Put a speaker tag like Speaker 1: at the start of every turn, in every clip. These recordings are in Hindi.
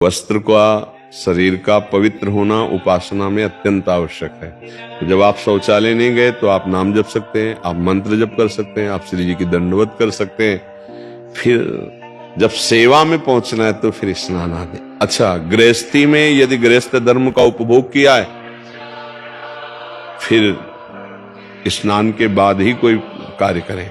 Speaker 1: वस्त्र का, शरीर का पवित्र होना उपासना में अत्यंत आवश्यक है। तो जब आप शौचालय नहीं गए तो आप नाम जप सकते हैं, आप मंत्र जप कर सकते हैं, आप श्री जी की दंडवत कर सकते हैं। फिर जब सेवा में पहुंचना है तो फिर स्नान आदि। अच्छा, गृहस्थी में यदि गृहस्थ धर्म का उपभोग किया है, फिर स्नान के बाद ही कोई कार्य करें।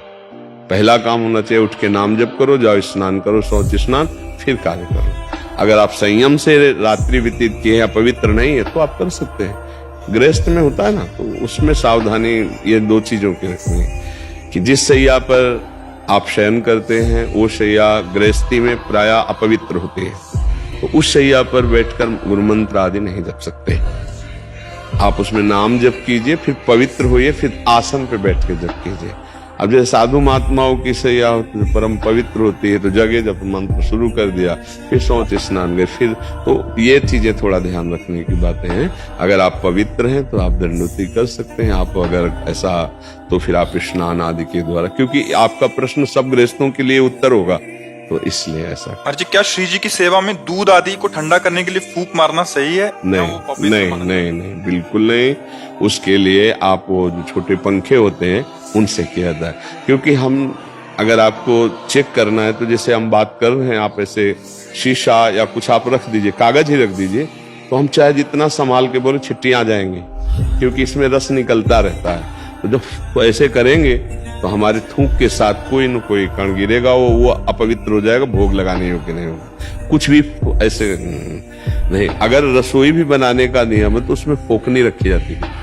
Speaker 1: पहला काम होना चाहिए उठ के नाम जप करो, जाओ स्नान करो, शौच स्नान, फिर कार्य करो। अगर आप संयम से रात्रि व्यतीत किए हैं, पवित्र नहीं है, तो आप कर सकते हैं। गृहस्थ में होता है ना, तो उसमें सावधानी ये दो चीजों की रखनी है कि जिस शैया पर आप शयन करते हैं वो शैया गृहस्थी में प्रायः अपवित्र होती है, तो उस शैया पर बैठकर गुरुमंत्र आदि नहीं जप सकते। आप उसमें नाम जप कीजिए, फिर पवित्र होइए, फिर आसन पे बैठ के जप कीजिए। अब जैसे साधु महात्माओं की शैया परम पवित्र होती है, तो जगह जब मंत्र शुरू कर दिया, फिर शौच स्नान गए, फिर तो ये चीजें थोड़ा ध्यान रखने की बातें हैं। अगर आप पवित्र हैं तो आप दंडोती कर सकते हैं। आप अगर ऐसा तो फिर आप स्नान आदि के द्वारा, क्योंकि आपका प्रश्न सब गृहस्थों के लिए उत्तर होगा, तो इसलिए ऐसा।
Speaker 2: जी, क्या श्री जी की सेवा में दूध आदि को ठंडा करने के लिए फूंक मारना सही है?
Speaker 1: नहीं, बिल्कुल नहीं। उसके लिए आप वो जो छोटे पंखे होते हैं उनसे किया जाए, क्योंकि हम अगर आपको चेक करना है तो जैसे हम बात कर रहे हैं, आप ऐसे शीशा या कुछ आप रख दीजिए, कागज ही रख दीजिए, तो हम चाहे जितना संभाल के बोले छिट्टियां आ जाएंगी, क्योंकि इसमें रस निकलता रहता है। तो जब ऐसे करेंगे तो हमारे थूक के साथ कोई न कोई कण गिरेगा, वो अपवित्र हो जाएगा, भोग लगाने योग्य नहीं होगा। कुछ भी ऐसे नहीं। अगर रसोई भी बनाने का नियम है तो उसमें फोकनी रखी जाती है,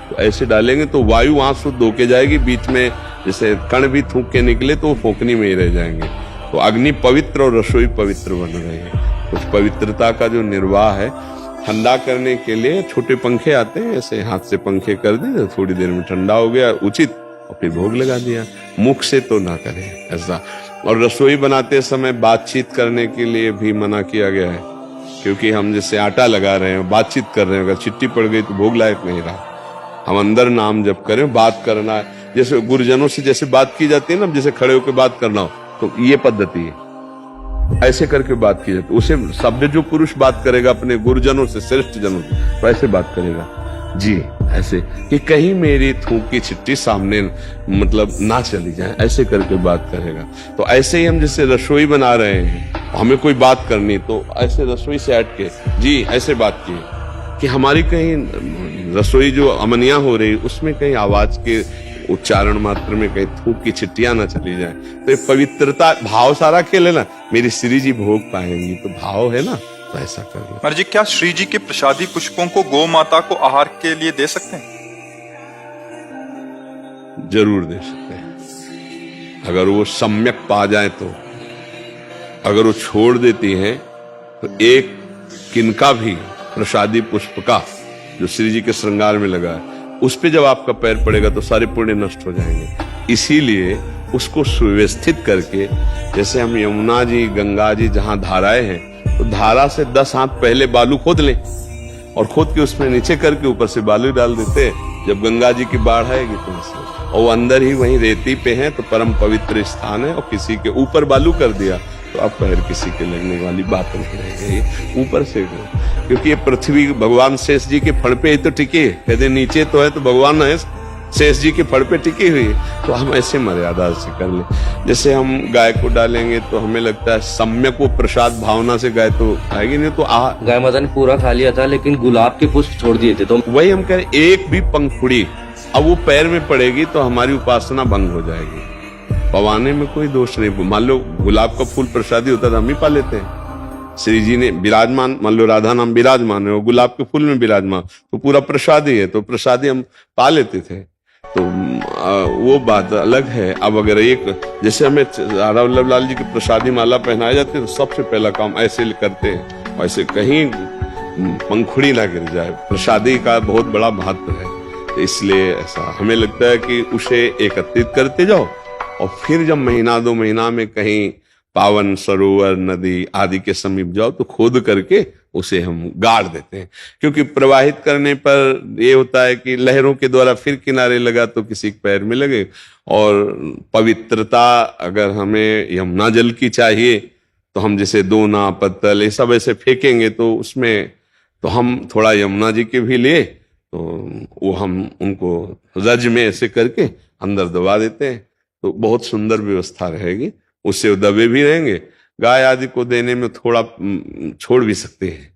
Speaker 1: तो ऐसे डालेंगे तो वायु वहां शुद्ध होके जाएगी, बीच में जैसे कण भी थूक के निकले तो वो फोकनी में ही रह जाएंगे। तो अग्नि पवित्र और रसोई पवित्र बन रही है। कुछ पवित्रता का जो निर्वाह है, ठंडा करने के लिए छोटे पंखे आते हैं, ऐसे हाथ से पंखे कर दिए, थोड़ी देर में ठंडा हो गया उचित, और फिर भोग लगा दिया। मुख से तो ना करें ऐसा। और रसोई बनाते समय बातचीत करने के लिए भी मना किया गया है, क्योंकि हम जैसे आटा लगा रहे हैं, बातचीत कर रहे हैं, अगर चिट्टी पड़ गई तो भोग लायक नहीं रहा। हम अंदर नाम जप करें, बात करना है, जैसे गुरुजनों से जैसे बात की जाती है ना, जैसे खड़े होकर बात करना हो, तो ये पद्धति है, ऐसे करके बात की जाती है। उसे शब्द जो पुरुष बात करेगा अपने गुरुजनों से, श्रेष्ठ जनों से, तो ऐसे बात करेगा जी, ऐसे कि कहीं मेरी थूक की छिट्टी सामने मतलब ना चली जाए, ऐसे करके बात करेगा। तो ऐसे ही हम जैसे रसोई बना रहे हैं, हमें कोई बात करनी, तो ऐसे रसोई से हट के जी ऐसे बात की, कि हमारी कहीं रसोई जो अमनिया हो रही उसमें कहीं आवाज के उच्चारण मात्र में कहीं थूक की छिट्टियां ना चली जाए। तो ये पवित्रता भाव सारा खेल है ना, मेरी श्री जी भोग पाएंगी, तो भाव है ना, तो ऐसा कर लो।
Speaker 2: जी, क्या श्री जी के प्रसादी पुष्पों को गौ माता को आहार के लिए दे सकते हैं?
Speaker 1: जरूर दे सकते हैं, अगर वो सम्यक पा जाए तो। अगर वो छोड़ देती हैं तो एक किनका भी प्रसादी पुष्प का जो श्री जी के श्रृंगार में लगा है, उस पे जब आपका पैर पड़ेगा तो सारे पुण्य नष्ट हो जाएंगे। इसीलिए उसको सुव्यवस्थित करके, जैसे हम यमुना जी, गंगा जी जहां धाराएं हैं, तो धारा से 10 हाथ पहले बालू खोद लें, और खोद के उसमें नीचे करके ऊपर से बालू डाल देते हैं। जब गंगा जी की बाढ़ आएगी तो और वो अंदर ही वहीं रेती पे है, तो परम पवित्र स्थान है, और किसी के ऊपर बालू कर दिया तो अब पैर किसी के लगने वाली बात नहीं रह गई, ऊपर से। क्योंकि ये पृथ्वी भगवान शेष जी के फड़ पे ही तो टिकी है, कहते नीचे तो है तो भगवान है, शेष जी के फड़ पे टिकी हुई है। तो हम ऐसे मर्यादा से कर ले। जैसे हम गाय को डालेंगे तो हमें लगता है सम्यक वो प्रसाद भावना से गाय तो आएगी नहीं, तो
Speaker 3: गाय माता ने पूरा खा लिया था, लेकिन गुलाब के पुष्प छोड़ दिए थे। तो
Speaker 1: वही हम कह रहे, एक भी पंखुड़ी अब वो पैर में पड़ेगी तो हमारी उपासना भंग हो जाएगी। पवाने में कोई दोष नहीं। मान लो गुलाब का फूल प्रसादी होता था, हम ही पा लेते हैं। श्री जी ने विराजमान, मान लो राधा नाम विराजमान है, वो गुलाब के फूल में विराजमान, तो पूरा प्रसादी है, तो प्रसादी हम पा लेते थे। तो वो बात अलग है। अब अगर एक जैसे हमें राधा वल्लभ लाल जी की प्रसादी माला पहनाई जाती है, तो सबसे पहला काम ऐसे करते हैं, ऐसे कहीं पंखुड़ी ना गिर जाए। प्रसादी का बहुत बड़ा महत्व है, तो इसलिए ऐसा हमें लगता है कि उसे एकत्रित करते जाओ, और फिर जब महीना 2 महीना में कहीं पावन सरोवर, नदी आदि के समीप जाओ तो खोद करके उसे हम गाड़ देते हैं। क्योंकि प्रवाहित करने पर ये होता है कि लहरों के द्वारा फिर किनारे लगा तो किसी के पैर में लगे। और पवित्रता अगर हमें यमुना जल की चाहिए तो हम जैसे दोना पत्तल ये सब ऐसे फेंकेंगे तो उसमें तो हम थोड़ा यमुना जी के भी लिए तो वो हम उनको रज में ऐसे करके अंदर दबा देते हैं, तो बहुत सुंदर व्यवस्था रहेगी। उससे वो दबे भी रहेंगे, गाय आदि को देने में थोड़ा छोड़ भी सकते हैं।